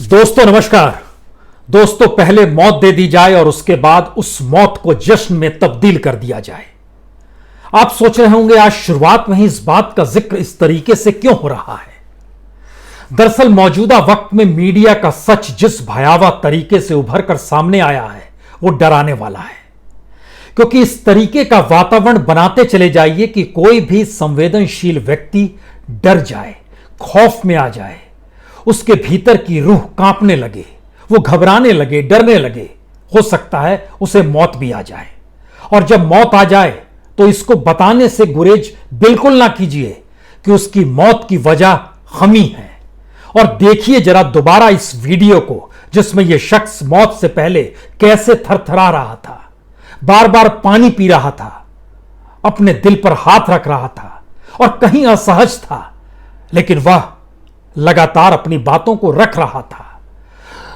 दोस्तों नमस्कार। दोस्तों, पहले मौत दे दी जाए और उसके बाद उस मौत को जश्न में तब्दील कर दिया जाए। आप सोच रहे होंगे आज शुरुआत में ही इस बात का जिक्र इस तरीके से क्यों हो रहा है। दरअसल मौजूदा वक्त में मीडिया का सच जिस भयावह तरीके से उभर कर सामने आया है वो डराने वाला है, क्योंकि इस तरीके का वातावरण बनाते चले जाइए कि कोई भी संवेदनशील व्यक्ति डर जाए, खौफ में आ जाए, उसके भीतर की रूह कांपने लगे, वो घबराने लगे, डरने लगे। हो सकता है उसे मौत भी आ जाए। और जब मौत आ जाए तो इसको बताने से गुरेज बिल्कुल ना कीजिए कि उसकी मौत की वजह हम ही हैं। और देखिए जरा दोबारा इस वीडियो को, जिसमें यह शख्स मौत से पहले कैसे थरथरा रहा था, बार बार पानी पी रहा था, अपने दिल पर हाथ रख रहा था और कहीं असहज था, लेकिन वह लगातार अपनी बातों को रख रहा था।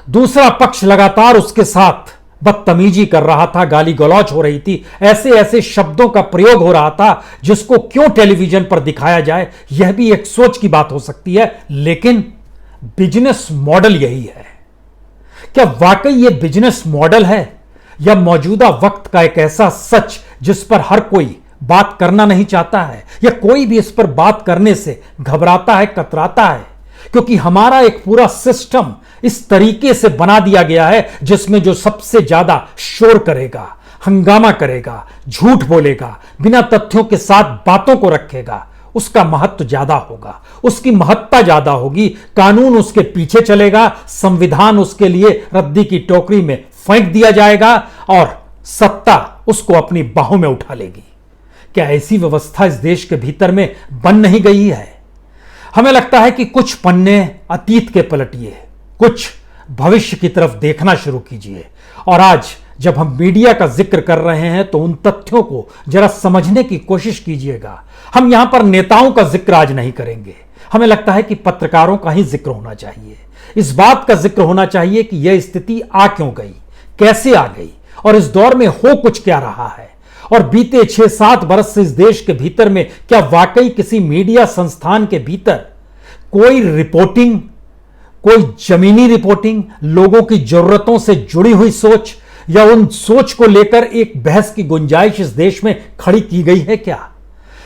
दूसरा पक्ष लगातार उसके साथ बदतमीजी कर रहा था, गाली गलौज हो रही थी, ऐसे ऐसे शब्दों का प्रयोग हो रहा था जिसको क्यों टेलीविजन पर दिखाया जाए, यह भी एक सोच की बात हो सकती है। लेकिन बिजनेस मॉडल यही है। क्या वाकई यह बिजनेस मॉडल है या मौजूदा वक्त का एक ऐसा सच जिस पर हर कोई बात करना नहीं चाहता है, या कोई भी इस पर बात करने से घबराता है, कतराता है, क्योंकि हमारा एक पूरा सिस्टम इस तरीके से बना दिया गया है जिसमें जो सबसे ज्यादा शोर करेगा, हंगामा करेगा, झूठ बोलेगा, बिना तथ्यों के साथ बातों को रखेगा, उसका महत्व ज्यादा होगा, उसकी महत्ता ज्यादा होगी, कानून उसके पीछे चलेगा, संविधान उसके लिए रद्दी की टोकरी में फेंक दिया जाएगा और सत्ता उसको अपनी बाहों में उठा लेगी। क्या ऐसी व्यवस्था इस देश के भीतर में बन नहीं गई है? हमें लगता है कि कुछ पन्ने अतीत के पलटिए, कुछ भविष्य की तरफ देखना शुरू कीजिए। और आज जब हम मीडिया का जिक्र कर रहे हैं तो उन तथ्यों को जरा समझने की कोशिश कीजिएगा। हम यहां पर नेताओं का जिक्र आज नहीं करेंगे। हमें लगता है कि पत्रकारों का ही जिक्र होना चाहिए। इस बात का जिक्र होना चाहिए कि यह स्थिति आ क्यों गई, कैसे आ गई और इस दौर में हो कुछ क्या रहा है। और बीते 6-7 बरस से इस देश के भीतर में क्या वाकई किसी मीडिया संस्थान के भीतर कोई रिपोर्टिंग, कोई जमीनी रिपोर्टिंग, लोगों की जरूरतों से जुड़ी हुई सोच या उन सोच को लेकर एक बहस की गुंजाइश इस देश में खड़ी की गई है क्या?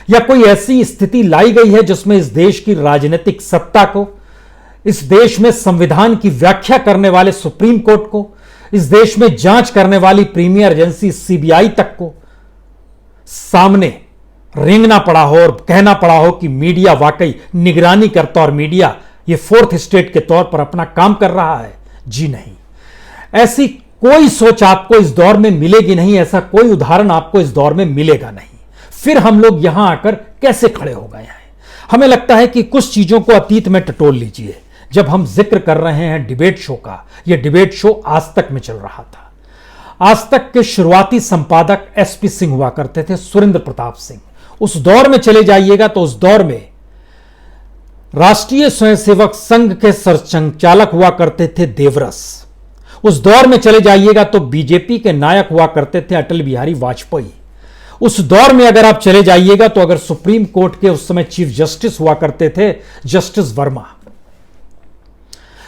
या कोई ऐसी स्थिति लाई गई है जिसमें इस देश की राजनीतिक सत्ता को, इस देश में संविधान की व्याख्या करने वाले सुप्रीम कोर्ट को, इस देश में जांच करने वाली प्रीमियर एजेंसी सीबीआई तक को सामने रेंगना पड़ा हो और कहना पड़ा हो कि मीडिया वाकई निगरानी करता और मीडिया ये फोर्थ स्टेट के तौर पर अपना काम कर रहा है? जी नहीं, ऐसी कोई सोच आपको इस दौर में मिलेगी नहीं, ऐसा कोई उदाहरण आपको इस दौर में मिलेगा नहीं। फिर हम लोग यहां आकर कैसे खड़े हो गए हैं? हमें लगता है कि कुछ चीजों को अतीत में टटोल लीजिए। जब हम जिक्र कर रहे हैं डिबेट शो का, यह डिबेट शो आज तक में चल रहा था। आज तक के शुरुआती संपादक एसपी सिंह हुआ करते थे, सुरेंद्र प्रताप सिंह। उस दौर में चले जाइएगा तो उस दौर में राष्ट्रीय स्वयंसेवक संघ के सरसंघचालक हुआ करते थे देवरस। उस दौर में चले जाइएगा तो बीजेपी के नायक हुआ करते थे अटल बिहारी वाजपेयी। उस दौर में अगर आप चले जाइएगा तो अगर सुप्रीम कोर्ट के उस समय चीफ जस्टिस हुआ करते थे जस्टिस वर्मा।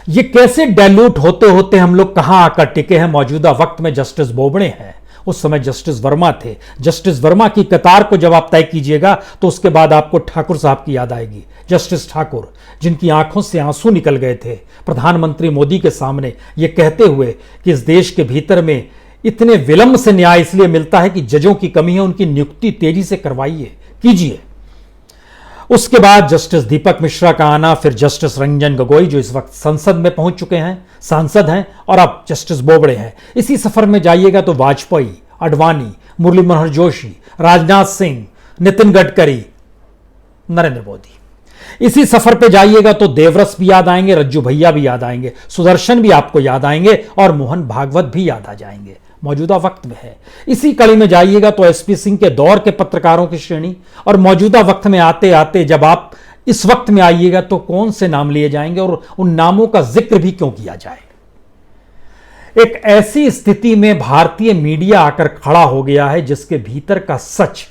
ये कैसे डाइल्यूट होते होते हम लोग कहां आकर टिके हैं? मौजूदा वक्त में जस्टिस बोबड़े हैं, उस समय जस्टिस वर्मा थे। जस्टिस वर्मा की कतार को जब आप तय कीजिएगा तो उसके बाद आपको ठाकुर साहब की याद आएगी, जस्टिस ठाकुर, जिनकी आंखों से आंसू निकल गए थे प्रधानमंत्री मोदी के सामने यह कहते हुए कि इस देश के भीतर में इतने विलंब से न्याय इसलिए मिलता है कि जजों की कमी है, उनकी नियुक्ति तेजी से करवाइए, कीजिए। उसके बाद जस्टिस दीपक मिश्रा का आना, फिर जस्टिस रंजन गोगोई जो इस वक्त संसद में पहुंच चुके हैं, सांसद हैं, और अब जस्टिस बोबड़े हैं। इसी सफर में जाइएगा तो वाजपेयी, अडवाणी, मुरली मनोहर जोशी, राजनाथ सिंह, नितिन गडकरी, नरेंद्र मोदी। इसी सफर पे जाइएगा तो देवरस भी याद आएंगे, रज्जू भैया भी याद आएंगे, सुदर्शन भी आपको याद आएंगे और मोहन भागवत भी याद आ जाएंगे। मौजूदा वक्त में है। इसी कड़ी में जाइएगा तो एसपी सिंह के दौर के पत्रकारों की श्रेणी, और मौजूदा वक्त में आते आते जब आप इस वक्त में आइएगा तो कौन से नाम लिए जाएंगे और उन नामों का जिक्र भी क्यों किया जाए। एक ऐसी स्थिति में भारतीय मीडिया आकर खड़ा हो गया है जिसके भीतर का सच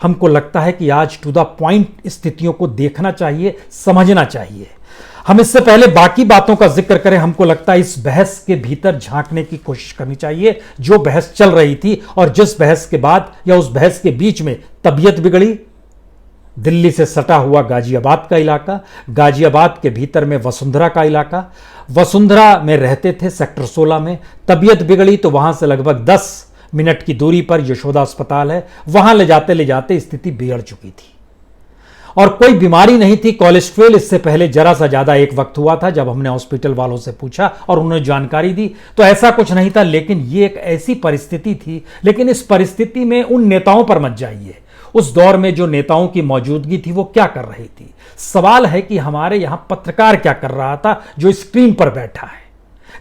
हमको लगता है कि आज टू द पॉइंट स्थितियों को देखना चाहिए, समझना चाहिए। हम इससे पहले बाकी बातों का जिक्र करें, हमको लगता है इस बहस के भीतर झांकने की कोशिश करनी चाहिए जो बहस चल रही थी और जिस बहस के बाद या उस बहस के बीच में तबीयत बिगड़ी। दिल्ली से सटा हुआ गाजियाबाद का इलाका, गाजियाबाद के भीतर में वसुंधरा का इलाका, वसुंधरा में रहते थे सेक्टर 16 में। तबीयत बिगड़ी तो वहां से लगभग 10 मिनट की दूरी पर यशोदा अस्पताल है, वहां ले जाते स्थिति बिगड़ चुकी थी और कोई बीमारी नहीं थी। कोलेस्ट्रॉल इससे पहले जरा सा ज्यादा एक वक्त हुआ था जब हमने हॉस्पिटल वालों से पूछा और उन्होंने जानकारी दी तो ऐसा कुछ नहीं था, लेकिन ये एक ऐसी परिस्थिति थी। लेकिन इस परिस्थिति में उन नेताओं पर मत जाइए, उस दौर में जो नेताओं की मौजूदगी थी वो क्या कर रही थी। सवाल है कि हमारे यहां पत्रकार क्या कर रहा था जो स्क्रीन पर बैठा है।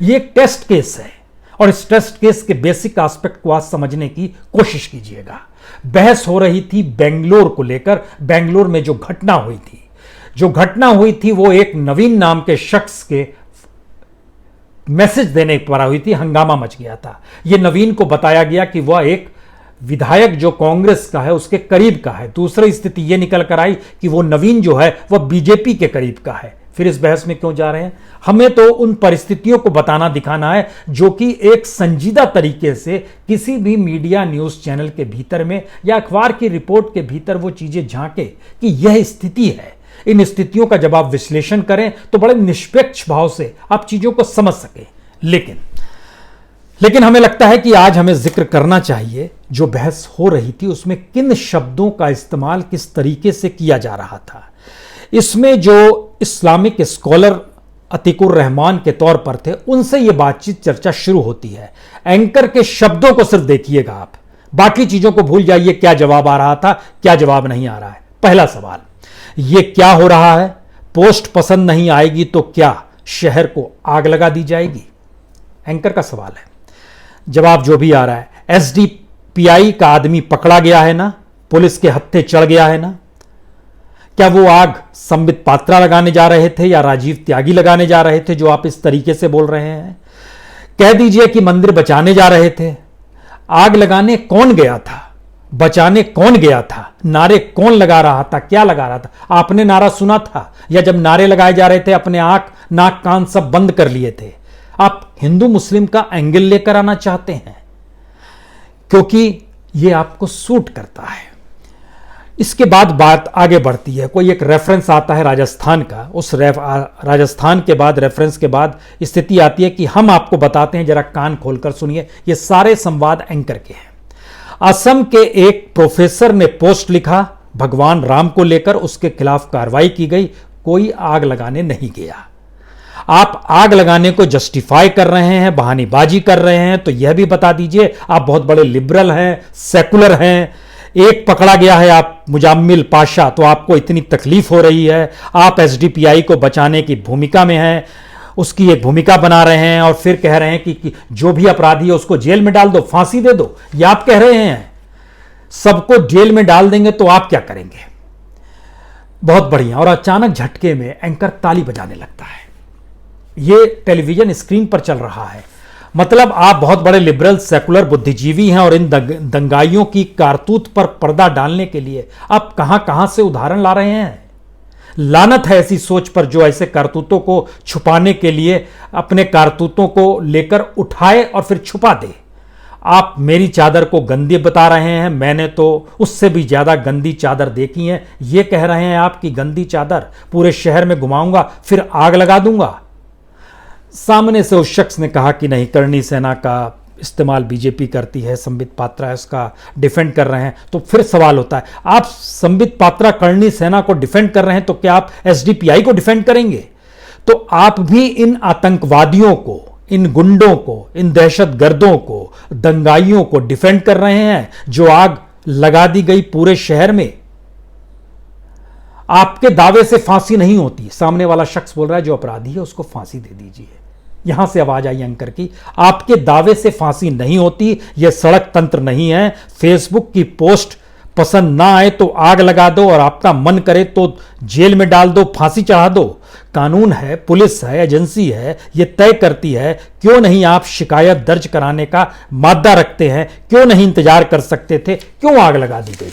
ये एक टेस्ट केस है और इस टेस्ट केस के बेसिक एस्पेक्ट को आज समझने की कोशिश कीजिएगा। बहस हो रही थी बेंगलोर को लेकर। बेंगलोर में जो घटना हुई थी वो एक नवीन नाम के शख्स के मैसेज देने पर हुई थी। हंगामा मच गया था। यह नवीन को बताया गया कि वह एक विधायक जो कांग्रेस का है उसके करीब का है। दूसरी स्थिति यह निकल कर आई कि वो नवीन जो है वह बीजेपी के करीब का है। फिर इस बहस में क्यों जा रहे हैं? हमें तो उन परिस्थितियों को बताना दिखाना है जो कि एक संजीदा तरीके से किसी भी मीडिया न्यूज चैनल के भीतर में या अखबार की रिपोर्ट के भीतर वो चीजें झांके कि यह स्थिति है। इन स्थितियों का जब आप विश्लेषण करें तो बड़े निष्पक्ष भाव से आप चीजों को समझ सकें। लेकिन हमें लगता है कि आज हमें जिक्र करना चाहिए जो बहस हो रही थी उसमें किन शब्दों का इस्तेमाल किस तरीके से किया जा रहा था। इसमें जो इस्लामिक स्कॉलर अतीकुर रहमान के तौर पर थे उनसे यह बातचीत चर्चा शुरू होती है। एंकर के शब्दों को सिर्फ देखिएगा आप, बाकी चीजों को भूल जाइए। क्या जवाब आ रहा था, क्या जवाब नहीं आ रहा है। पहला सवाल, यह क्या हो रहा है? पोस्ट पसंद नहीं आएगी तो क्या शहर को आग लगा दी जाएगी? एंकर का सवाल है। जवाब जो भी आ रहा है, एसडीपीआई का आदमी पकड़ा गया है ना, पुलिस के हत्थे चढ़ गया है ना। क्या वो आग संबित पात्रा लगाने जा रहे थे या राजीव त्यागी लगाने जा रहे थे जो आप इस तरीके से बोल रहे हैं? कह दीजिए कि मंदिर बचाने जा रहे थे। आग लगाने कौन गया था, बचाने कौन गया था, नारे कौन लगा रहा था, क्या लगा रहा था? आपने नारा सुना था या जब नारे लगाए जा रहे थे अपने आंख नाक कान सब बंद कर लिए थे? आप हिंदू मुस्लिम का एंगल लेकर आना चाहते हैं क्योंकि यह आपको सूट करता है। इसके बाद बात आगे बढ़ती है। कोई एक रेफरेंस आता है राजस्थान का, उस राजस्थान के बाद रेफरेंस के बाद स्थिति आती है कि हम आपको बताते हैं, जरा कान खोलकर सुनिए। ये सारे संवाद एंकर के हैं। असम के एक प्रोफेसर ने पोस्ट लिखा भगवान राम को लेकर, उसके खिलाफ कार्रवाई की गई। कोई आग लगाने नहीं गया। आप आग लगाने को जस्टिफाई कर रहे हैं, बहानेबाजी कर रहे हैं, तो यह भी बता दीजिए आप बहुत बड़े लिबरल हैं, सेकुलर हैं। एक पकड़ा गया है आप मुजाम्मिल पाशा, तो आपको इतनी तकलीफ हो रही है। आप एसडीपीआई को बचाने की भूमिका में हैं, उसकी एक भूमिका बना रहे हैं और फिर कह रहे हैं कि जो भी अपराधी है उसको जेल में डाल दो, फांसी दे दो। ये आप कह रहे हैं। सबको जेल में डाल देंगे तो आप क्या करेंगे? बहुत बढ़िया। और अचानक झटके में एंकर ताली बजाने लगता है। ये टेलीविजन स्क्रीन पर चल रहा है। मतलब आप बहुत बड़े लिबरल सेकुलर बुद्धिजीवी हैं और इन दंगाइयों की कारतूत पर पर्दा डालने के लिए आप कहां कहां से उदाहरण ला रहे हैं। लानत है ऐसी सोच पर जो ऐसे कारतूतों को छुपाने के लिए अपने कारतूतों को लेकर उठाए और फिर छुपा दे। आप मेरी चादर को गंदी बता रहे हैं, मैंने तो उससे भी ज्यादा गंदी चादर देखी है। ये कह रहे हैं आप कि गंदी चादर पूरे शहर में घुमाऊंगा फिर आग लगा दूंगा। सामने से उस शख्स ने कहा कि नहीं, करणी सेना का इस्तेमाल बीजेपी करती है, संबित पात्रा इसका डिफेंड कर रहे हैं। तो फिर सवाल होता है, आप संबित पात्रा करणी सेना को डिफेंड कर रहे हैं तो क्या आप एसडीपीआई को डिफेंड करेंगे? तो आप भी इन आतंकवादियों को, इन गुंडों को, इन दहशतगर्दों को, दंगाइयों को डिफेंड कर रहे हैं जो आग लगा दी गई पूरे शहर में। आपके दावे से फांसी नहीं होती। सामने वाला शख्स बोल रहा है जो अपराधी है उसको फांसी दे दीजिए। यहां से आवाज आई एंकर की, आपके दावे से फांसी नहीं होती। यह सड़क तंत्र नहीं है। फेसबुक की पोस्ट पसंद ना आए तो आग लगा दो और आपका मन करे तो जेल में डाल दो, फांसी चढ़ा दो। कानून है, पुलिस है, एजेंसी है, यह तय करती है। क्यों नहीं आप शिकायत दर्ज कराने का मादा रखते हैं? क्यों नहीं इंतजार कर सकते थे? क्यों आग लगा दी गई?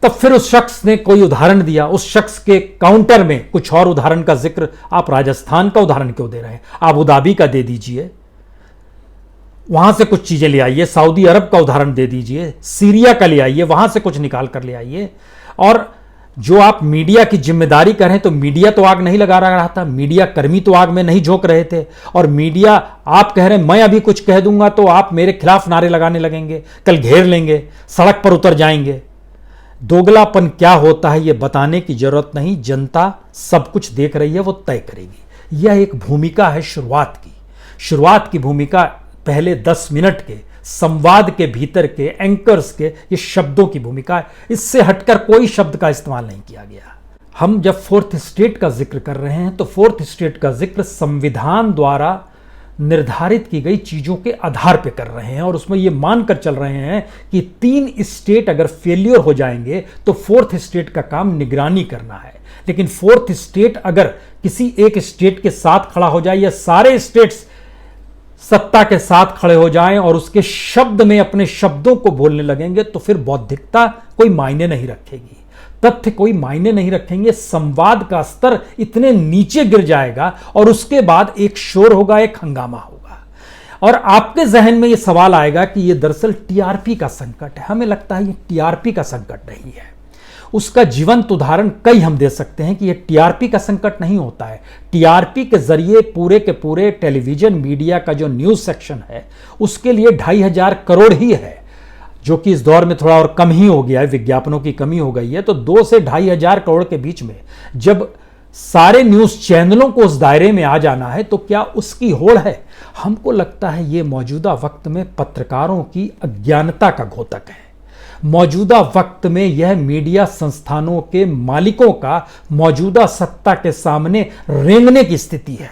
तब फिर उस शख्स ने कोई उदाहरण दिया, उस शख्स के काउंटर में कुछ और उदाहरण का जिक्र, आप राजस्थान का उदाहरण क्यों दे रहे हैं, आबू धाबी का दे दीजिए, वहां से कुछ चीजें ले आइए, सऊदी अरब का उदाहरण दे दीजिए, सीरिया का ले आइए, वहां से कुछ निकाल कर ले आइए। और जो आप मीडिया की जिम्मेदारी करें, तो मीडिया तो आग नहीं लगा रहा था, मीडिया कर्मी तो आग में नहीं झोंक रहे थे। और मीडिया, आप कह रहे हैं मैं अभी कुछ कह दूंगा तो आप मेरे खिलाफ नारे लगाने लगेंगे, कल घेर लेंगे, सड़क पर उतर जाएंगे। दोगलापन क्या होता है यह बताने की जरूरत नहीं, जनता सब कुछ देख रही है, वो तय करेगी। यह एक भूमिका है शुरुआत की भूमिका, पहले 10 मिनट के संवाद के भीतर के एंकर्स के ये शब्दों की भूमिका है, इससे हटकर कोई शब्द का इस्तेमाल नहीं किया गया। हम जब फोर्थ स्टेट का जिक्र कर रहे हैं तो फोर्थ स्टेट का जिक्र संविधान द्वारा निर्धारित की गई चीजों के आधार पर कर रहे हैं, और उसमें यह मानकर चल रहे हैं कि 3 स्टेट अगर फेलियर हो जाएंगे तो फोर्थ स्टेट का काम निगरानी करना है। लेकिन फोर्थ स्टेट अगर किसी एक स्टेट के साथ खड़ा हो जाए या सारे स्टेट्स सत्ता के साथ खड़े हो जाएं और उसके शब्द में अपने शब्दों को बोलने लगेंगे तो फिर बौद्धिकता कोई मायने नहीं रखेगी, तथ्य कोई मायने नहीं रखेंगे, संवाद का स्तर इतने नीचे गिर जाएगा और उसके बाद एक शोर होगा, एक हंगामा होगा। और आपके जहन में यह सवाल आएगा कि यह दरअसल टीआरपी का संकट है। हमें लगता है यह टीआरपी का संकट नहीं है। उसका जीवंत उदाहरण कई हम दे सकते हैं कि यह टीआरपी का संकट नहीं होता है। टीआरपी के जरिए पूरे के पूरे टेलीविजन मीडिया का जो न्यूज सेक्शन है उसके लिए 2,500 करोड़ ही है, जो कि इस दौर में थोड़ा और कम ही हो गया है, विज्ञापनों की कमी हो गई है। तो 2 से 2,500 करोड़ के बीच में जब सारे न्यूज चैनलों को उस दायरे में आ जाना है तो क्या उसकी होड़ है? हमको लगता है यह मौजूदा वक्त में पत्रकारों की अज्ञानता का घोतक है। मौजूदा वक्त में यह मीडिया संस्थानों के मालिकों का मौजूदा सत्ता के सामने रेंगने की स्थिति है।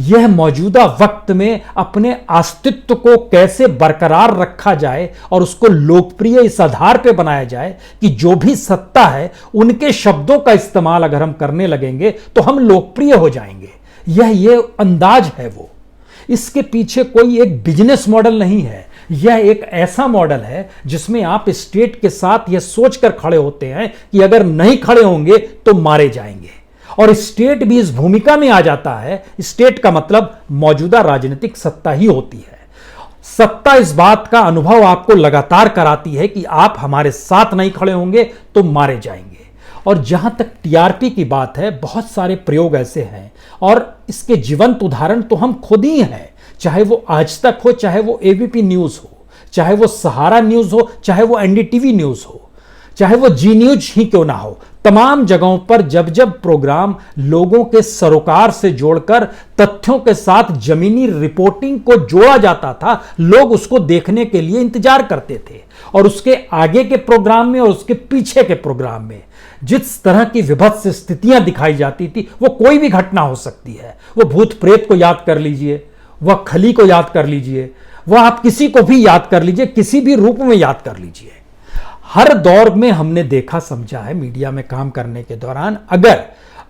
यह मौजूदा वक्त में अपने अस्तित्व को कैसे बरकरार रखा जाए और उसको लोकप्रिय इस आधार पर बनाया जाए कि जो भी सत्ता है उनके शब्दों का इस्तेमाल अगर हम करने लगेंगे तो हम लोकप्रिय हो जाएंगे। यह अंदाज है वो। इसके पीछे कोई एक बिजनेस मॉडल नहीं है। यह एक ऐसा मॉडल है जिसमें आप स्टेट के साथ यह सोचकर खड़े होते हैं कि अगर नहीं खड़े होंगे तो मारे जाएंगे, और स्टेट भी इस भूमिका में आ जाता है। स्टेट का मतलब मौजूदा राजनीतिक सत्ता ही होती है। सत्ता इस बात का अनुभव आपको लगातार कराती है कि आप हमारे साथ नहीं खड़े होंगे तो मारे जाएंगे। और जहां तक टीआरपी की बात है, बहुत सारे प्रयोग ऐसे हैं और इसके जीवंत उदाहरण तो हम खुद ही हैं। चाहे वो आज तक हो, चाहे वो एबीपी न्यूज हो, चाहे वो सहारा न्यूज हो, चाहे वो एनडीटीवी न्यूज हो, चाहे वो जी न्यूज ही क्यों ना हो, तमाम जगहों पर जब जब प्रोग्राम लोगों के सरोकार से जोड़कर तथ्यों के साथ जमीनी रिपोर्टिंग को जोड़ा जाता था, लोग उसको देखने के लिए इंतजार करते थे। और उसके आगे के प्रोग्राम में और उसके पीछे के प्रोग्राम में जिस तरह की विभत्स स्थितियां दिखाई जाती थी, वो कोई भी घटना हो सकती है। वो भूत प्रेत को याद कर लीजिए, वह खली को याद कर लीजिए, वह आप किसी को भी याद कर लीजिए, किसी भी रूप में याद कर लीजिए। हर दौर में हमने देखा समझा है मीडिया में काम करने के दौरान, अगर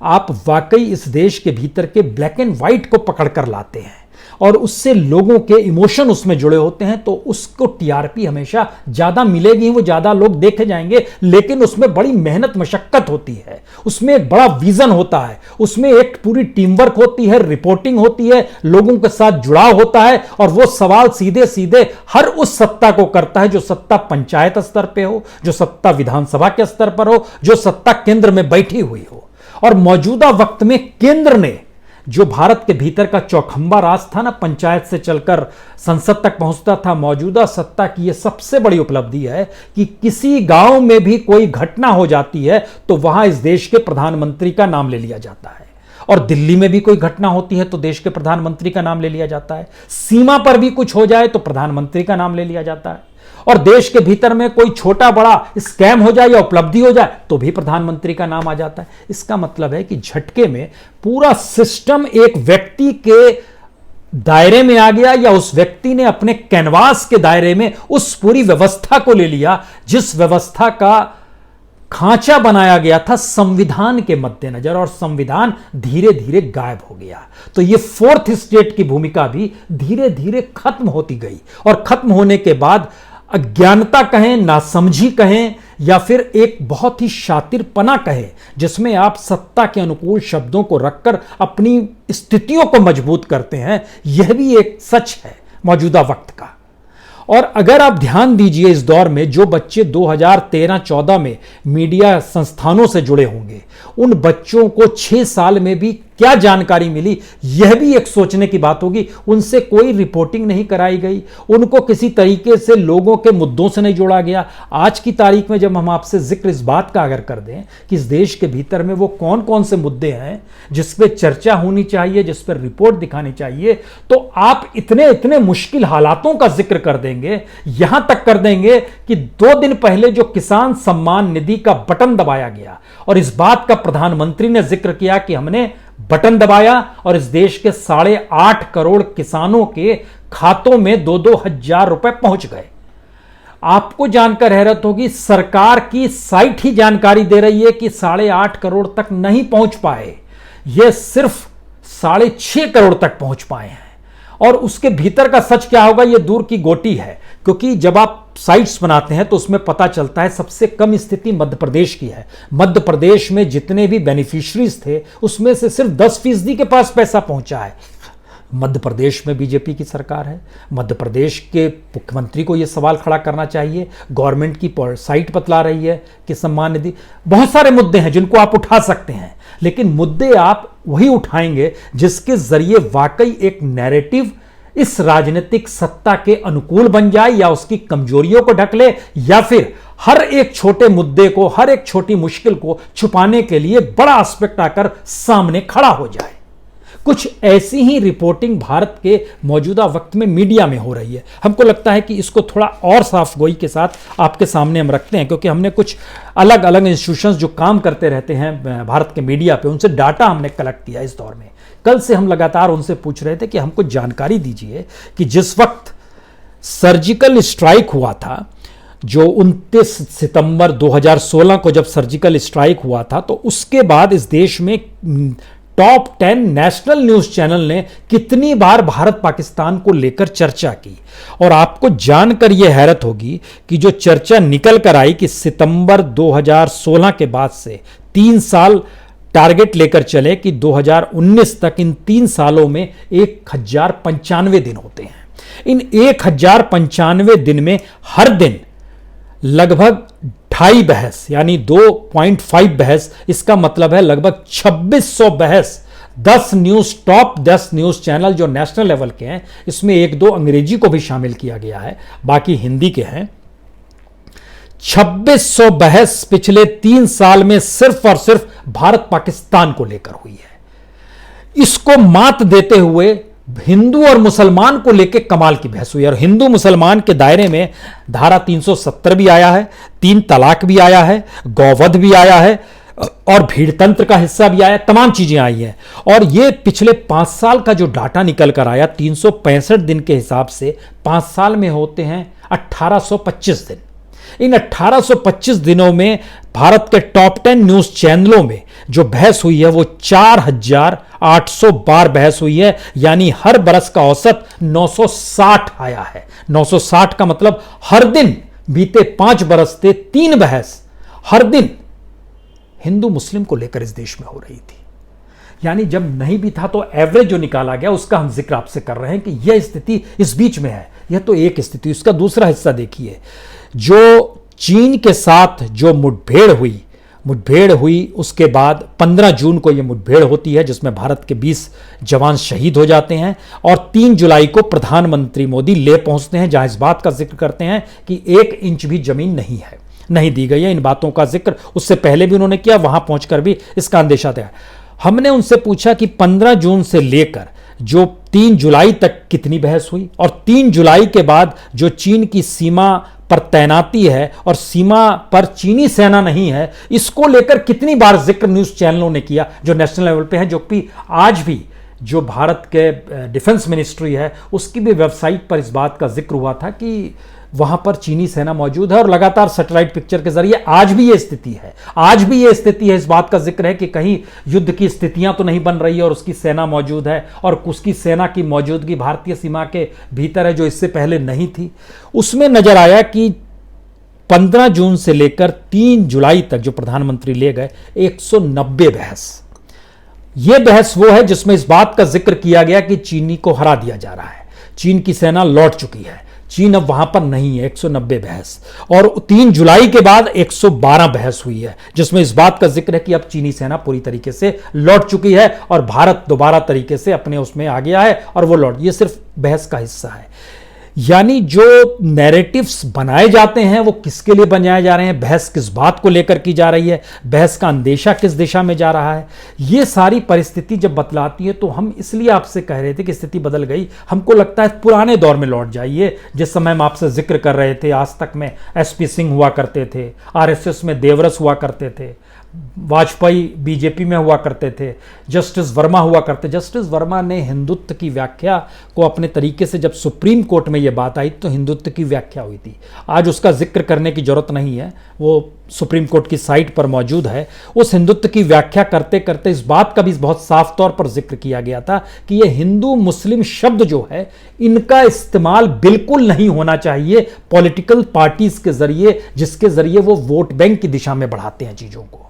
आप वाकई इस देश के भीतर के ब्लैक एंड व्हाइट को पकड़ कर लाते हैं और उससे लोगों के इमोशन उसमें जुड़े होते हैं तो उसको टीआरपी हमेशा ज्यादा मिलेगी, वो ज्यादा लोग देखे जाएंगे। लेकिन उसमें बड़ी मेहनत मशक्कत होती है, उसमें एक बड़ा विजन होता है, उसमें एक पूरी टीम वर्क होती है, रिपोर्टिंग होती है, लोगों के साथ जुड़ाव होता है। और वो सवाल सीधे सीधे हर उस सत्ता को करता है जो सत्ता पंचायत स्तर पे हो, जो सत्ता विधानसभा के स्तर पर हो, जो सत्ता केंद्र में बैठी हुई हो। और मौजूदा वक्त में केंद्र ने जो भारत के भीतर का चौखंबा राज था ना, पंचायत से चलकर संसद तक पहुंचता था, मौजूदा सत्ता की यह सबसे बड़ी उपलब्धि है कि किसी गांव में भी कोई घटना हो जाती है तो वहां इस देश के प्रधानमंत्री का नाम ले लिया जाता है। और दिल्ली में भी कोई घटना होती है तो देश के प्रधानमंत्री का नाम ले लिया जाता है। सीमा पर भी कुछ हो जाए तो प्रधानमंत्री का नाम ले लिया जाता है। और देश के भीतर में कोई छोटा बड़ा स्कैम हो जाए या उपलब्धि हो जाए तो भी प्रधानमंत्री का नाम आ जाता है। इसका मतलब है कि झटके में पूरा सिस्टम एक व्यक्ति के दायरे में आ गया, या उस व्यक्ति ने अपने कैनवास के दायरे में उस पूरी व्यवस्था को ले लिया जिस व्यवस्था का खांचा बनाया गया था संविधान के मद्देनजर, और संविधान धीरे धीरे गायब हो गया। तो यह फोर्थ स्टेट की भूमिका भी धीरे धीरे खत्म होती गई। और खत्म होने के बाद अज्ञानता कहें, नासमझी कहें, या फिर एक बहुत ही शातिरपना कहे, जिसमें आप सत्ता के अनुकूल शब्दों को रखकर अपनी स्थितियों को मजबूत करते हैं, यह भी एक सच है मौजूदा वक्त का। और अगर आप ध्यान दीजिए, इस दौर में जो बच्चे 2013-14 में मीडिया संस्थानों से जुड़े होंगे, उन बच्चों को 6 साल में भी क्या जानकारी मिली, यह भी एक सोचने की बात होगी। उनसे कोई रिपोर्टिंग नहीं कराई गई, उनको किसी तरीके से लोगों के मुद्दों से नहीं जोड़ा गया। आज की तारीख में जब हम आपसे जिक्र इस बात का अगर कर दें कि इस देश के भीतर में वो कौन कौन से मुद्दे हैं जिस पे चर्चा होनी चाहिए, जिस पर रिपोर्ट दिखानी चाहिए, तो आप इतने इतने मुश्किल हालातों का जिक्र कर देंगे, यहां तक कर देंगे कि 2 दिन पहले जो किसान सम्मान निधि का बटन दबाया गया और इस बात का प्रधानमंत्री ने जिक्र किया कि हमने बटन दबाया और इस देश के 8.5 करोड़ किसानों के खातों में 2-2 हजार रुपए पहुंच गए। आपको जानकर हैरत होगी, सरकार की साइट ही जानकारी दे रही है कि 8.5 करोड़ तक नहीं पहुंच पाए, यह सिर्फ 6.5 करोड़ तक पहुंच पाए हैं। और उसके भीतर का सच क्या होगा, यह दूर की गोटी है, क्योंकि जब आप साइट्स बनाते हैं तो उसमें पता चलता है सबसे कम स्थिति मध्य प्रदेश की है। मध्य प्रदेश में जितने भी बेनिफिशियरीज थे उसमें से सिर्फ 10% के पास पैसा पहुंचा है। मध्य प्रदेश में बीजेपी की सरकार है, मध्य प्रदेश के मुख्यमंत्री को यह सवाल खड़ा करना चाहिए। गवर्नमेंट की साइट बतला रही है कि सम्मान निधि, बहुत सारे मुद्दे हैं जिनको आप उठा सकते हैं, लेकिन मुद्दे आप वही उठाएंगे जिसके जरिए वाकई एक नैरेटिव इस राजनीतिक सत्ता के अनुकूल बन जाए या उसकी कमजोरियों को ढक ले, या फिर हर एक छोटे मुद्दे को, हर एक छोटी मुश्किल को छुपाने के लिए बड़ा एस्पेक्ट आकर सामने खड़ा हो जाए। कुछ ऐसी ही रिपोर्टिंग भारत के मौजूदा वक्त में मीडिया में हो रही है। हमको लगता है कि इसको थोड़ा और साफ गोई के साथ आपके सामने हम रखते हैं, क्योंकि हमने कुछ अलग अलग इंस्टीट्यूशंस जो काम करते रहते हैं भारत के मीडिया पे, उनसे डाटा हमने कलेक्ट किया इस दौर में। कल से हम लगातार उनसे पूछ रहे थे कि हमको जानकारी दीजिए कि जिस वक्त सर्जिकल स्ट्राइक हुआ था, जो 29 सितंबर 2016 को जब सर्जिकल स्ट्राइक हुआ था, तो उसके बाद इस देश में टॉप 10 नेशनल न्यूज चैनल ने कितनी बार भारत पाकिस्तान को लेकर चर्चा की। और आपको जानकर यह हैरत होगी कि जो चर्चा निकल कर आई कि सितंबर 2016 के बाद से 3 साल टारगेट लेकर चले कि 2019 तक इन 3 सालों में 1095 दिन होते हैं। इन 1095 दिन में हर दिन लगभग 2.5 बहस, यानी 2.5 बहस, इसका मतलब है लगभग 2600 बहस 10 न्यूज, टॉप 10 न्यूज चैनल जो नेशनल लेवल के हैं, इसमें 1-2 अंग्रेजी को भी शामिल किया गया है, बाकी हिंदी के हैं। 2600 बहस पिछले 3 साल में सिर्फ और सिर्फ भारत पाकिस्तान को लेकर हुई है। इसको मात देते हुए हिंदू और मुसलमान को लेकर कमाल की बहस हुई, और हिंदू मुसलमान के दायरे में धारा 370 भी आया है, 3 तलाक भी आया है, गौवध भी आया है, और भीड़तंत्र का हिस्सा भी आया, तमाम चीजें आई हैं। और ये पिछले 5 साल का जो डाटा निकल कर आया, 365 दिन के हिसाब से 5 साल में होते हैं 1825 दिन। इन 1825 दिनों में भारत के टॉप 10 न्यूज चैनलों में जो बहस हुई है वो 4800 बार बहस हुई है, यानी हर बरस का औसत 960 आया है। 960 का मतलब हर दिन बीते 5 बरस से 3 बहस हर दिन हिंदू मुस्लिम को लेकर इस देश में हो रही थी। यानी जब नहीं भी था तो एवरेज जो निकाला गया उसका हम जिक्र आपसे कर रहे हैं कि यह स्थिति इस बीच में है। यह तो एक स्थिति, उसका दूसरा हिस्सा देखिए। जो चीन के साथ जो मुठभेड़ हुई उसके बाद 15 जून को यह मुठभेड़ होती है, जिसमें भारत के 20 जवान शहीद हो जाते हैं, और 3 जुलाई को प्रधानमंत्री मोदी ले पहुंचते हैं, जहां इस बात का जिक्र करते हैं कि 1 इंच भी जमीन नहीं दी गई है। इन बातों का जिक्र उससे पहले भी उन्होंने किया, वहां पहुंचकर भी इसका अंदेशा दिया। हमने उनसे पूछा कि 15 जून से लेकर जो 3 जुलाई तक कितनी बहस हुई, और 3 जुलाई के बाद जो चीन की सीमा पर तैनाती है और सीमा पर चीनी सेना नहीं है, इसको लेकर कितनी बार जिक्र न्यूज चैनलों ने किया जो नेशनल लेवल पे है। जो कि आज भी जो भारत के डिफेंस मिनिस्ट्री है उसकी भी वेबसाइट पर इस बात का जिक्र हुआ था कि वहां पर चीनी सेना मौजूद है, और लगातार सैटेलाइट पिक्चर के जरिए आज भी ये स्थिति है। आज भी ये स्थिति है, इस बात का जिक्र है कि कहीं युद्ध की स्थितियां तो नहीं बन रही है और उसकी सेना मौजूद है, और उसकी सेना की मौजूदगी भारतीय सीमा के भीतर है जो इससे पहले नहीं थी। उसमें नजर आया कि 15 जून से लेकर 3 जुलाई तक जो प्रधानमंत्री ले गए 190 बहस। यह बहस वो है जिसमें इस बात का जिक्र किया गया कि चीनी को हरा दिया जा रहा है, चीन की सेना लौट चुकी है, चीन अब वहां पर नहीं है। 190 बहस। और 3 जुलाई के बाद 112 बहस हुई है जिसमें इस बात का जिक्र है कि अब चीनी सेना पूरी तरीके से लौट चुकी है और भारत दोबारा तरीके से अपने उसमें आ गया है और वो लौट। ये सिर्फ बहस का हिस्सा है। यानी जो नैरेटिव्स बनाए जाते हैं वो किसके लिए बनाए जा रहे हैं, बहस किस बात को लेकर की जा रही है, बहस का अंदेशा किस दिशा में जा रहा है, ये सारी परिस्थिति जब बतलाती है तो हम इसलिए आपसे कह रहे थे कि स्थिति बदल गई। हमको लगता है पुराने दौर में लौट जाइए जिस समय हम आपसे जिक्र कर रहे थे। आज तक में एसपी सिंह हुआ करते थे, आरएसएस में देवरस हुआ करते थे, वाजपेयी बीजेपी में हुआ करते थे, जस्टिस वर्मा हुआ करते। जस्टिस वर्मा ने हिंदुत्व की व्याख्या को अपने तरीके से, जब सुप्रीम कोर्ट में यह बात आई तो हिंदुत्व की व्याख्या हुई थी। आज उसका जिक्र करने की जरूरत नहीं है, वो सुप्रीम कोर्ट की साइट पर मौजूद है। उस हिंदुत्व की व्याख्या करते करते इस बात का भी बहुत साफ तौर पर जिक्र किया गया था कि यह हिंदू मुस्लिम शब्द जो है इनका इस्तेमाल बिल्कुल नहीं होना चाहिए पॉलिटिकल पार्टीज के जरिए, जिसके जरिए वो वोट बैंक की दिशा में बढ़ाते हैं चीजों को।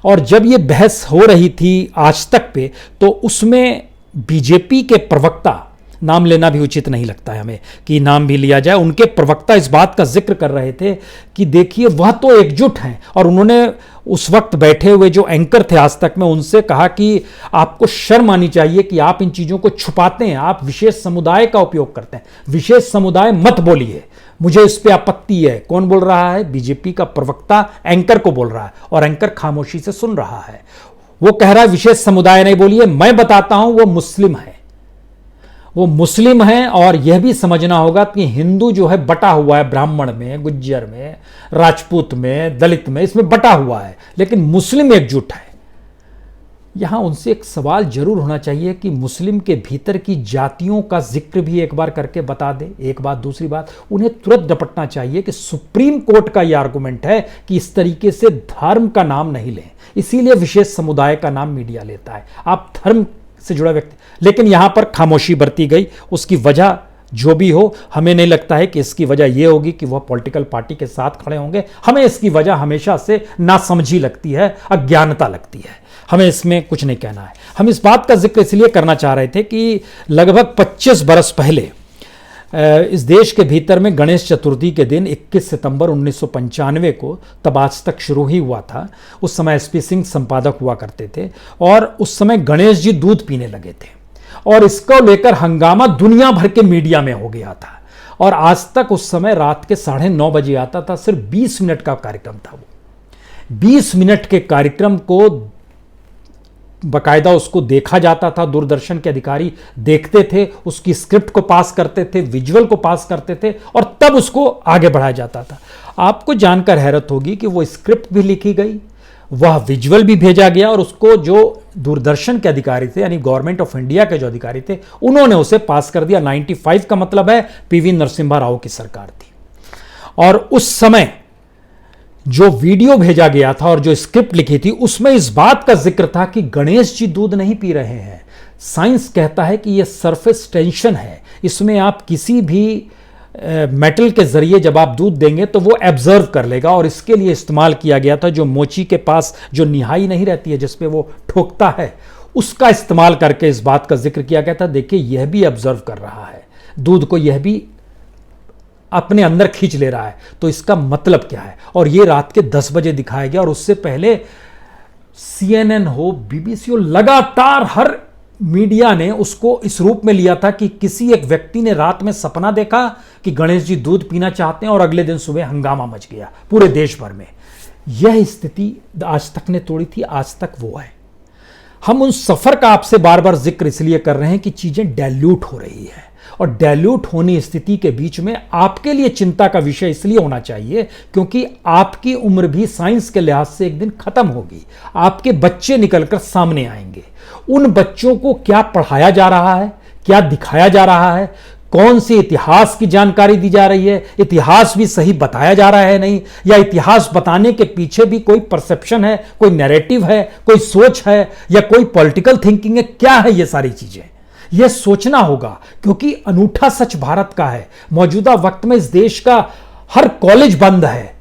और जब ये बहस हो रही थी आज तक पे तो उसमें बीजेपी के प्रवक्ता, नाम लेना भी उचित नहीं लगता है हमें कि नाम भी लिया जाए, उनके प्रवक्ता इस बात का जिक्र कर रहे थे कि देखिए वह तो एकजुट हैं। और उन्होंने उस वक्त बैठे हुए जो एंकर थे आज तक में उनसे कहा कि आपको शर्म आनी चाहिए कि आप इन चीजों को छुपाते हैं, आप विशेष समुदाय का उपयोग करते हैं, विशेष समुदाय मत बोलिए, मुझे इस पे आपत्ति है। कौन बोल रहा है? बीजेपी का प्रवक्ता एंकर को बोल रहा है और एंकर खामोशी से सुन रहा है। वो कह रहा है विशेष समुदाय नहीं बोलिए, मैं बताता हूं वो मुस्लिम है, वो मुस्लिम है। और यह भी समझना होगा कि हिंदू जो है बटा हुआ है, ब्राह्मण में, गुज्जर में, राजपूत में, दलित में, इसमें बटा हुआ है, लेकिन मुस्लिम एकजुट है। यहां उनसे एक सवाल जरूर होना चाहिए कि मुस्लिम के भीतर की जातियों का जिक्र भी एक बार करके बता दे। एक बात। दूसरी बात, उन्हें तुरंत निपटना चाहिए कि सुप्रीम कोर्ट का यह आर्गुमेंट है कि इस तरीके से धर्म का नाम नहीं लें, इसीलिए विशेष समुदाय का नाम मीडिया लेता है। आप धर्म से जुड़ा व्यक्ति, लेकिन यहां पर खामोशी बरती गई। उसकी वजह जो भी हो, हमें नहीं लगता है कि इसकी वजह यह होगी कि वह पॉलिटिकल पार्टी के साथ खड़े होंगे। हमें इसकी वजह हमेशा से नासमझी लगती है, अज्ञानता लगती है। हमें इसमें कुछ नहीं कहना है। हम इस बात का जिक्र इसलिए करना चाह रहे थे कि लगभग 25 बरस पहले इस देश के भीतर में गणेश चतुर्थी के दिन 21 सितंबर 1995 को, तब आज तक शुरू ही हुआ था, उस समय एसपी सिंह संपादक हुआ करते थे और उस समय गणेश जी दूध पीने लगे थे और इसको लेकर हंगामा दुनिया भर के मीडिया में हो गया था। और आज तक उस समय रात के 9:30 बजे आता था, सिर्फ 20 मिनट का कार्यक्रम था। वो 20 मिनट के कार्यक्रम को बकायदा उसको देखा जाता था, दूरदर्शन के अधिकारी देखते थे, उसकी स्क्रिप्ट को पास करते थे, विजुअल को पास करते थे और तब उसको आगे बढ़ाया जाता था। आपको जानकर हैरत होगी कि वो स्क्रिप्ट भी लिखी गई, वह विजुअल भी भेजा गया और उसको जो दूरदर्शन के अधिकारी थे, यानी गवर्नमेंट ऑफ इंडिया के जो अधिकारी थे, उन्होंने उसे पास कर दिया। 95 का मतलब है पीवी नरसिम्हा राव की सरकार थी। और उस समय जो वीडियो भेजा गया था और जो स्क्रिप्ट लिखी थी उसमें इस बात का जिक्र था कि गणेश जी दूध नहीं पी रहे हैं। साइंस कहता है कि यह सरफेस टेंशन है, इसमें आप किसी भी मेटल के जरिए जब आप दूध देंगे तो वो एब्जर्व कर लेगा। और इसके लिए इस्तेमाल किया गया था जो मोची के पास जो निहाई नहीं रहती है जिसपे वो ठोकता है, उसका इस्तेमाल करके इस बात का जिक्र किया गया था। देखिए यह भी ऑब्जर्व कर रहा है दूध को, यह भी अपने अंदर खींच ले रहा है, तो इसका मतलब क्या है। और ये रात के 10 बजे दिखाया गया और उससे पहले CNN हो, BBC हो, लगातार हर मीडिया ने उसको इस रूप में लिया था कि किसी एक व्यक्ति ने रात में सपना देखा कि गणेश जी दूध पीना चाहते हैं और अगले दिन सुबह हंगामा मच गया पूरे देश भर में। यह स्थिति आज तक ने तोड़ी थी, आज तक वो है। हम उन सफर का आपसे बार बार जिक्र इसलिए कर रहे हैं कि चीजें डाइल्यूट हो रही है और डाइल्यूट होनी स्थिति के बीच में आपके लिए चिंता का विषय इसलिए होना चाहिए क्योंकि आपकी उम्र भी साइंस के लिहाज से एक दिन खत्म होगी। आपके बच्चे निकलकर सामने आएंगे। उन बच्चों को क्या पढ़ाया जा रहा है, क्या दिखाया जा रहा है, कौन सी इतिहास की जानकारी दी जा रही है, इतिहास भी सही बताया जा रहा है नहीं, या इतिहास बताने के पीछे भी कोई परसेप्शन है, कोई नैरेटिव है, कोई सोच है या कोई पॉलिटिकल थिंकिंग है, क्या है ये सारी चीजें। यह सोचना होगा क्योंकि अनूठा सच भारत का है। मौजूदा वक्त में इस देश का हर कॉलेज बंद है,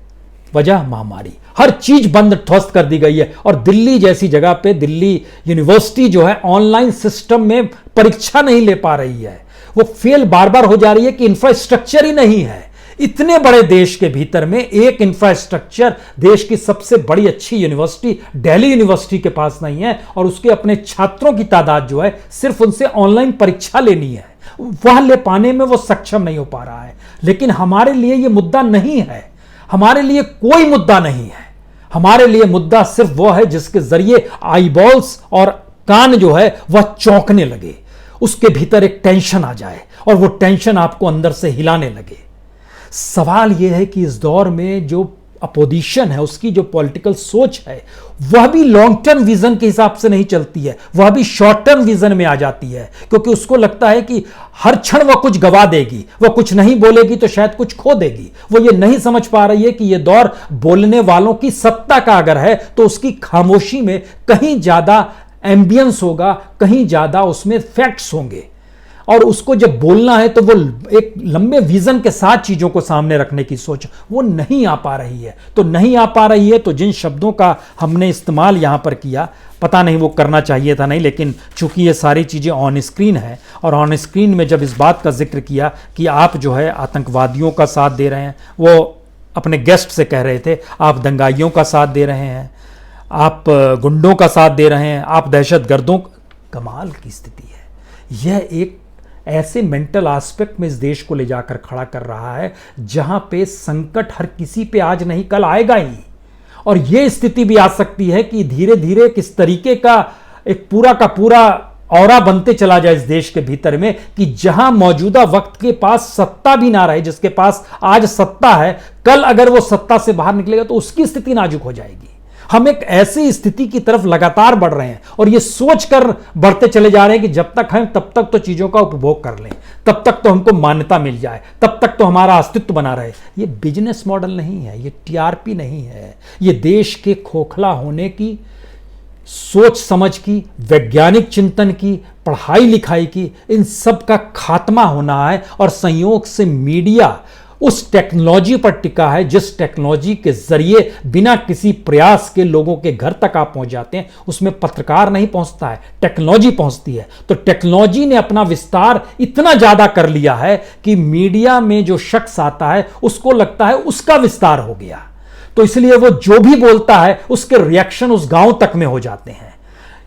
वजह महामारी। हर चीज बंद ध्वस्त कर दी गई है और दिल्ली जैसी जगह पे दिल्ली यूनिवर्सिटी जो है ऑनलाइन सिस्टम में परीक्षा नहीं ले पा रही है, वो फेल बार बार हो जा रही है कि इंफ्रास्ट्रक्चर ही नहीं है। इतने बड़े देश के भीतर में एक इंफ्रास्ट्रक्चर, देश की सबसे बड़ी अच्छी यूनिवर्सिटी दिल्ली यूनिवर्सिटी के पास नहीं है और उसके अपने छात्रों की तादाद जो है सिर्फ उनसे ऑनलाइन परीक्षा लेनी है, वह ले पाने में वो सक्षम नहीं हो पा रहा है। लेकिन हमारे लिए ये मुद्दा नहीं है, हमारे लिए कोई मुद्दा नहीं है। हमारे लिए मुद्दा सिर्फ वो है जिसके जरिए आईबॉल्स और कान जो है वह चौंकने लगे, उसके भीतर एक टेंशन आ जाए और वो टेंशन आपको अंदर से हिलाने लगे। सवाल यह है कि इस दौर में जो अपोजिशन है उसकी जो पॉलिटिकल सोच है वह भी लॉन्ग टर्म विजन के हिसाब से नहीं चलती है, वह भी शॉर्ट टर्म विजन में आ जाती है, क्योंकि उसको लगता है कि हर क्षण वह कुछ गवा देगी, वह कुछ नहीं बोलेगी तो शायद कुछ खो देगी। वो ये नहीं समझ पा रही है कि यह दौर बोलने वालों की सत्ता का अगर है तो उसकी खामोशी में कहीं ज्यादा एम्बियंस होगा, कहीं ज्यादा उसमें फैक्ट्स होंगे और उसको जब बोलना है तो वो एक लंबे विजन के साथ चीजों को सामने रखने की सोच वो नहीं आ पा रही है। तो नहीं आ पा रही है तो जिन शब्दों का हमने इस्तेमाल यहां पर किया, पता नहीं वो करना चाहिए था नहीं, लेकिन चूंकि ये सारी चीजें ऑन स्क्रीन है और ऑन स्क्रीन में जब इस बात का जिक्र किया कि आप जो है आतंकवादियों का साथ दे रहे हैं, वो अपने गेस्ट से कह रहे थे आप दंगाइयों का साथ दे रहे हैं, आप गुंडों का साथ दे रहे हैं, आप दहशतगर्दों, कमाल की स्थिति है। यह एक ऐसे मेंटल एस्पेक्ट में इस देश को ले जाकर खड़ा कर रहा है जहां पे संकट हर किसी पे आज नहीं कल आएगा ही, और यह स्थिति भी आ सकती है कि धीरे धीरे किस तरीके का एक पूरा का पूरा औरा बनते चला जाए इस देश के भीतर में कि जहां मौजूदा वक्त के पास सत्ता भी ना रहे, जिसके पास आज सत्ता है कल अगर वो सत्ता से बाहर निकलेगा तो उसकी स्थिति नाजुक हो जाएगी। हम एक ऐसी स्थिति की तरफ लगातार बढ़ रहे हैं और ये सोचकर बढ़ते चले जा रहे हैं कि जब तक हैं तब तक तो चीजों का उपभोग कर लें, तब तक तो हमको मान्यता मिल जाए, तब तक तो हमारा अस्तित्व बना रहे। ये बिजनेस मॉडल नहीं है, ये टीआरपी नहीं है, ये देश के खोखला होने की, सोच समझ की, वैज्ञानिक चिंतन की, पढ़ाई लिखाई की, इन सब का खात्मा होना है। और संयोग से मीडिया उस टेक्नोलॉजी पर टिका है जिस टेक्नोलॉजी के जरिए बिना किसी प्रयास के लोगों के घर तक आप पहुंच जाते हैं। उसमें पत्रकार नहीं पहुंचता है, टेक्नोलॉजी पहुंचती है। तो टेक्नोलॉजी ने अपना विस्तार इतना ज्यादा कर लिया है कि मीडिया में जो शख्स आता है उसको लगता है उसका विस्तार हो गया, तो इसलिए वो जो भी बोलता है उसके रिएक्शन उस गांव तक में हो जाते हैं।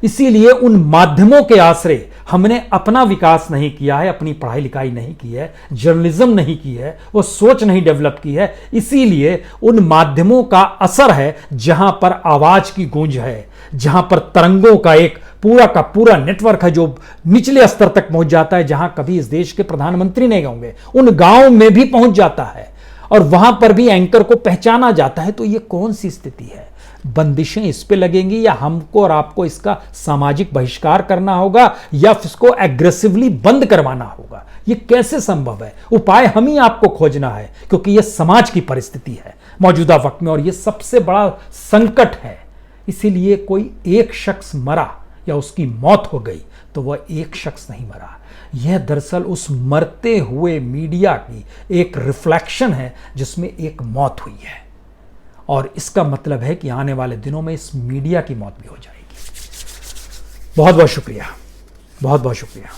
इसीलिए उन माध्यमों के आश्रय हमने अपना विकास नहीं किया है, अपनी पढ़ाई लिखाई नहीं की है, जर्नलिज्म नहीं की है, वो सोच नहीं डेवलप की है। इसीलिए उन माध्यमों का असर है जहां पर आवाज की गूंज है, जहां पर तरंगों का एक पूरा का पूरा नेटवर्क है जो निचले स्तर तक पहुंच जाता है, जहां कभी इस देश के प्रधानमंत्री नहीं होंगे उन गांव में भी पहुंच जाता है और वहां पर भी एंकर को पहचाना जाता है। तो ये कौन सी स्थिति है? बंदिशें इस पे लगेंगी या हमको और आपको इसका सामाजिक बहिष्कार करना होगा या इसको एग्रेसिवली बंद करवाना होगा? ये कैसे संभव है? उपाय हम ही आपको खोजना है, क्योंकि ये समाज की परिस्थिति है मौजूदा वक्त में और ये सबसे बड़ा संकट है। इसीलिए कोई एक शख्स मरा या उसकी मौत हो गई तो वह एक शख्स नहीं मरा, यह दरअसल उस मरते हुए मीडिया की एक रिफ्लेक्शन है जिसमें एक मौत हुई है। और इसका मतलब है कि आने वाले दिनों में इस मीडिया की मौत भी हो जाएगी। बहुत बहुत शुक्रिया, बहुत बहुत शुक्रिया।